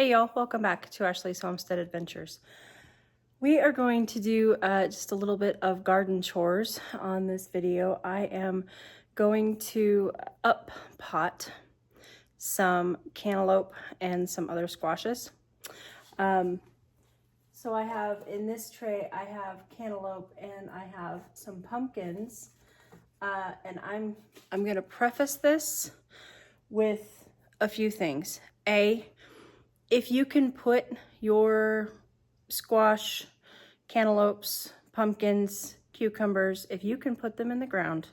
Hey y'all, welcome back to Ashley's Homestead Adventures. We are going to do just a little bit of garden chores on this video. I am going to up pot some cantaloupe and some other squashes. So I have in this tray, I have cantaloupe and I have some pumpkins. And I'm gonna preface this with a few things. If you can put your squash, cantaloupes, pumpkins, cucumbers, if you can put them in the ground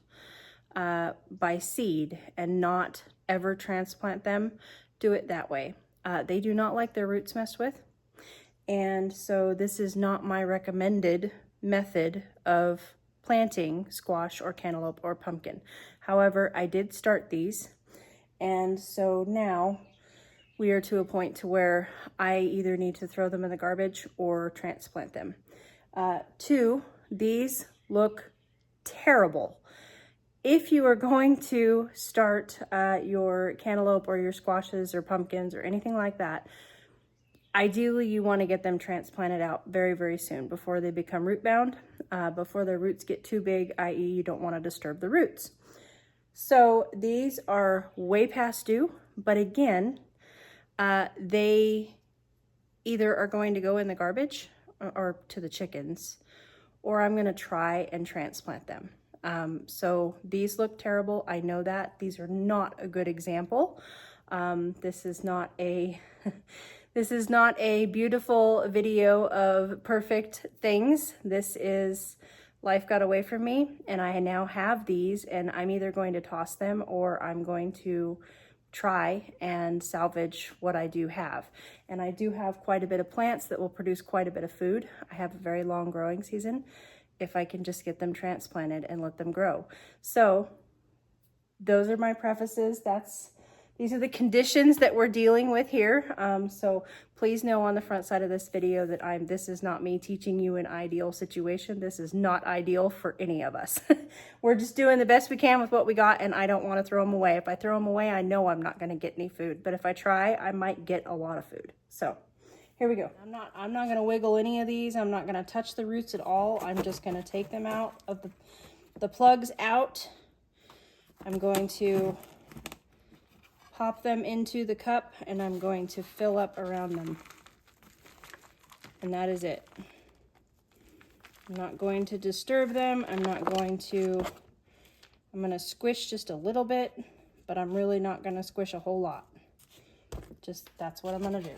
by seed and not ever transplant them, do it that way. They do not like their roots messed with. And so this is not my recommended method of planting squash or cantaloupe or pumpkin. However, I did start these. And so now we are to a point to where I either need to throw them in the garbage or transplant them. Two, these look terrible. If you are going to start your cantaloupe or your squashes or pumpkins or anything like that, ideally you want to get them transplanted out very, very soon before they become root bound, before their roots get too big, i.e. you don't want to disturb the roots. So these are way past due, but again, they either are going to go in the garbage or to the chickens, or I'm going to try and transplant them. So these look terrible. I know that. These are not a good example. This is not a this is not a beautiful video of perfect things. This is life got away from me, and I now have these, and I'm either going to toss them or I'm going to try and salvage what I do have. And I do have quite a bit of plants that will produce quite a bit of food. I have a very long growing season if I can just get them transplanted and let them grow. So those are my prefaces. These are the conditions that we're dealing with here. So please know on the front side of this video that this is not me teaching you an ideal situation. This is not ideal for any of us. We're just doing the best we can with what we got, and I don't want to throw them away. If I throw them away, I know I'm not going to get any food, but if I try, I might get a lot of food. So here we go. I'm not going to wiggle any of these. I'm not going to touch the roots at all. I'm just going to take them out of the plugs out. I'm going to pop them into the cup, and I'm going to fill up around them. And that is it. I'm not going to disturb them. I'm going to squish just a little bit, but I'm really not going to squish a whole lot. That's what I'm going to do.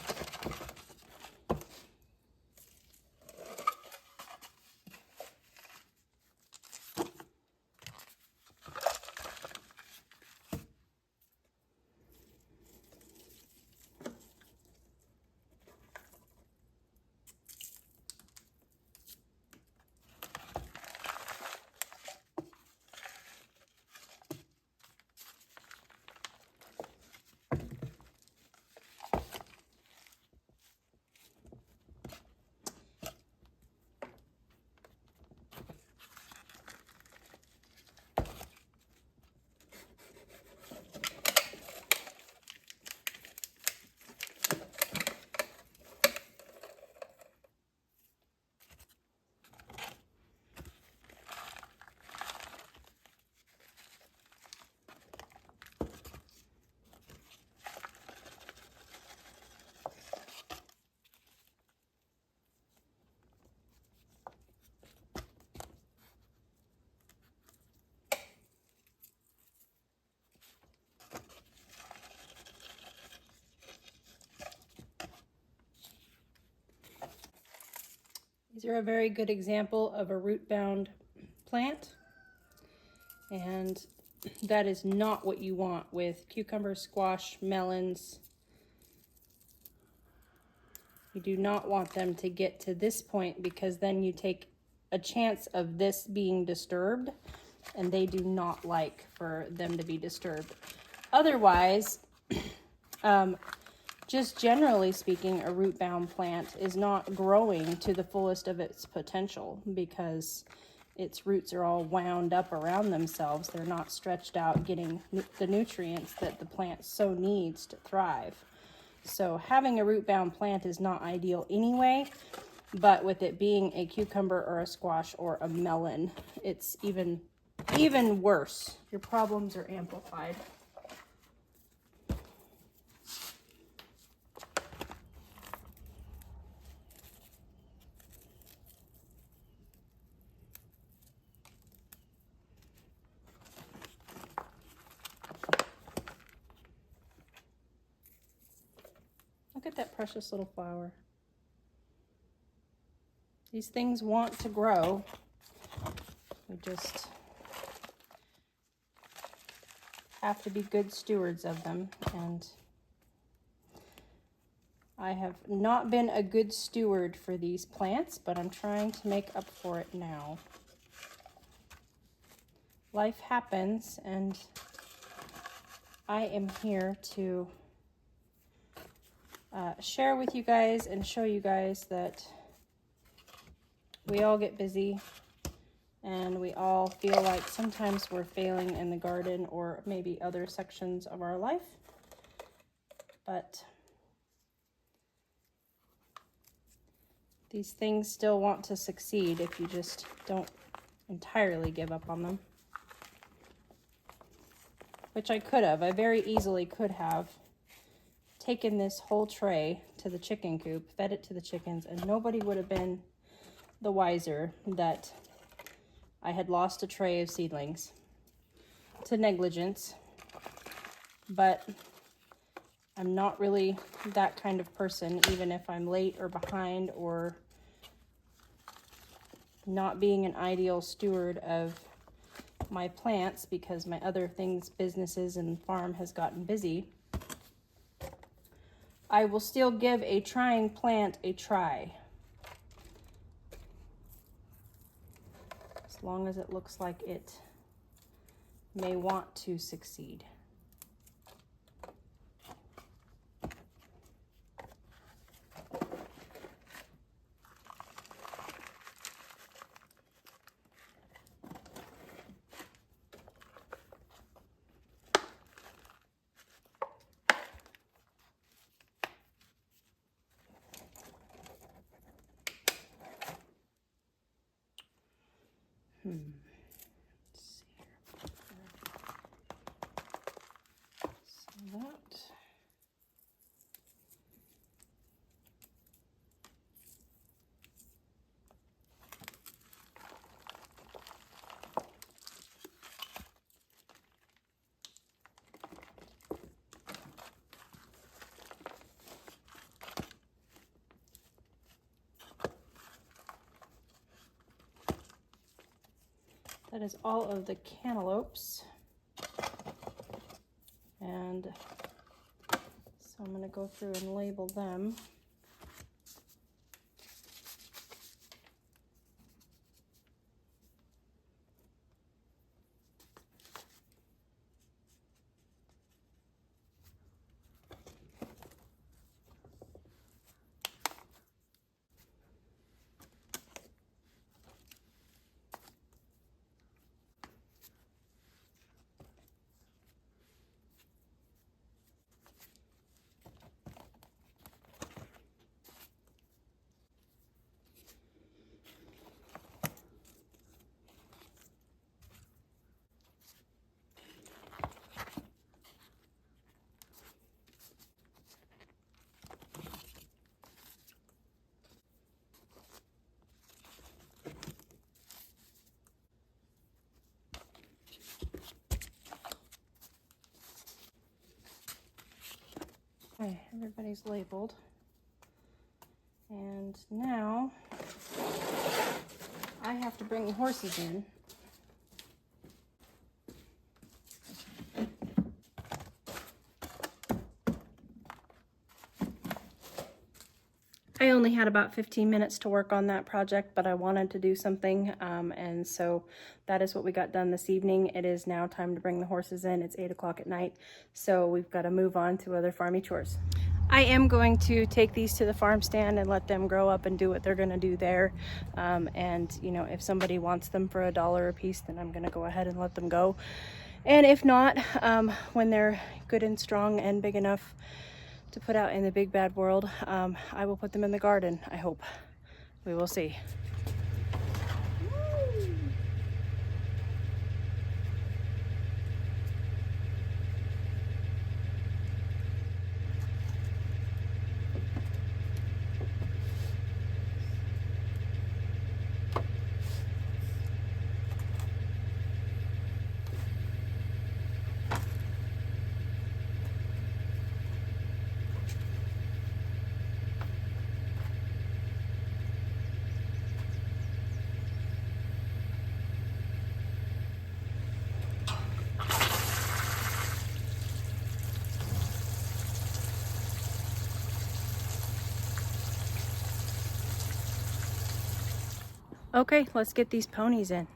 These are a very good example of a root-bound plant, and that is not what you want with cucumber, squash, melons. You do not want them to get to this point, because then you take a chance of this being disturbed, and they do not like for them to be disturbed. Otherwise, just generally speaking, a root-bound plant is not growing to the fullest of its potential because its roots are all wound up around themselves. They're not stretched out getting the nutrients that the plant so needs to thrive. So having a root bound plant is not ideal anyway, but with it being a cucumber or a squash or a melon, it's even worse. Your problems are amplified. Look at that precious little flower. These things want to grow. We just have to be good stewards of them, and I have not been a good steward for these plants, but I'm trying to make up for it now. Life happens, and I am here to share with you guys and show you guys that we all get busy and we all feel like sometimes we're failing in the garden or maybe other sections of our life. But these things still want to succeed if you just don't entirely give up on them. Which I could have. I very easily could have taken this whole tray to the chicken coop, fed it to the chickens, and nobody would have been the wiser that I had lost a tray of seedlings to negligence. But I'm not really that kind of person, even if I'm late or behind or not being an ideal steward of my plants because my other things, businesses and farm has gotten busy. I will still give a trying plant a try. As long as it looks like it may want to succeed. Let's see here. So that. That is all of the cantaloupes. And so I'm going to go through and label them. Okay, everybody's labeled. And now I have to bring the horses in. I only had about 15 minutes to work on that project, but I wanted to do something, and so that is what we got done this evening. It is now time to bring the horses in. It's 8 o'clock at night, so we've got to move on to other farmy chores. I am going to take these to the farm stand and let them grow up and do what they're going to do there, and you know, if somebody wants them for $1 a piece, then I'm going to go ahead and let them go, and if not, when they're good and strong and big enough to put out in the big bad world. I will put them in the garden, I hope. We will see. Okay, let's get these ponies in.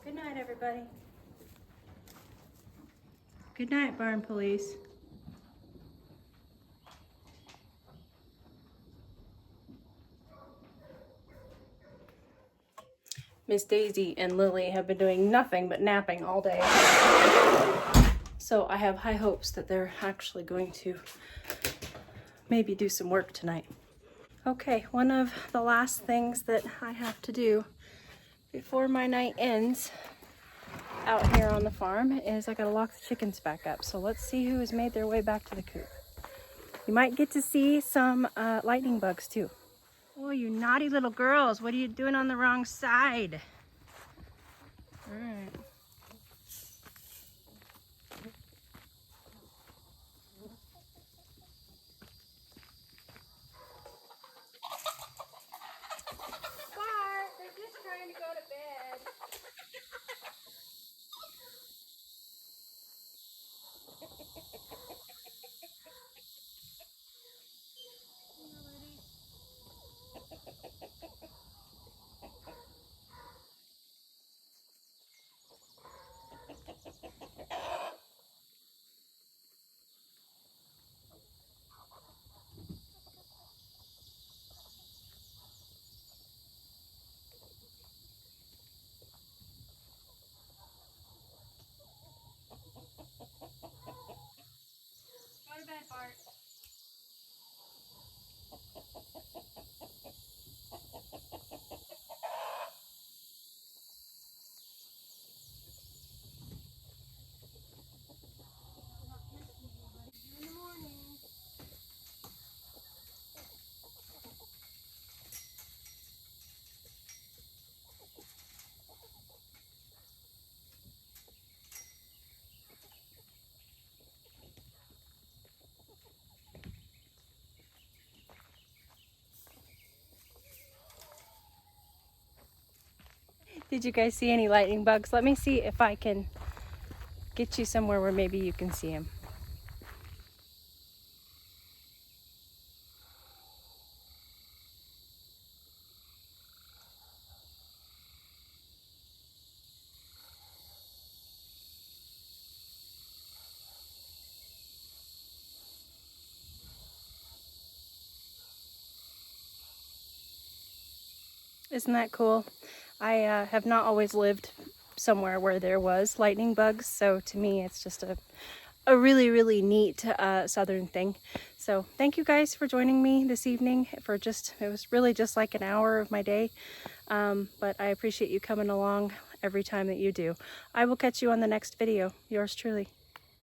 Good night, everybody. Good night, barn police. Miss Daisy and Lily have been doing nothing but napping all day. So I have high hopes that they're actually going to maybe do some work tonight. Okay, one of the last things that I have to do before my night ends out here on the farm is I gotta lock the chickens back up. So let's see who has made their way back to the coop. You might get to see some lightning bugs too. Oh, you naughty little girls, what are you doing on the wrong side? All right. Bart, they're just trying to go to bed. Go to bed, Bart. In the morning. Did you guys see any lightning bugs? Let me see if I can get you somewhere where maybe you can see them. Isn't that cool? I have not always lived somewhere where there was lightning bugs, so to me it's just a really, really neat southern thing. So thank you guys for joining me this evening for it was really just like an hour of my day, but I appreciate you coming along every time that you do. I will catch you on the next video. Yours truly.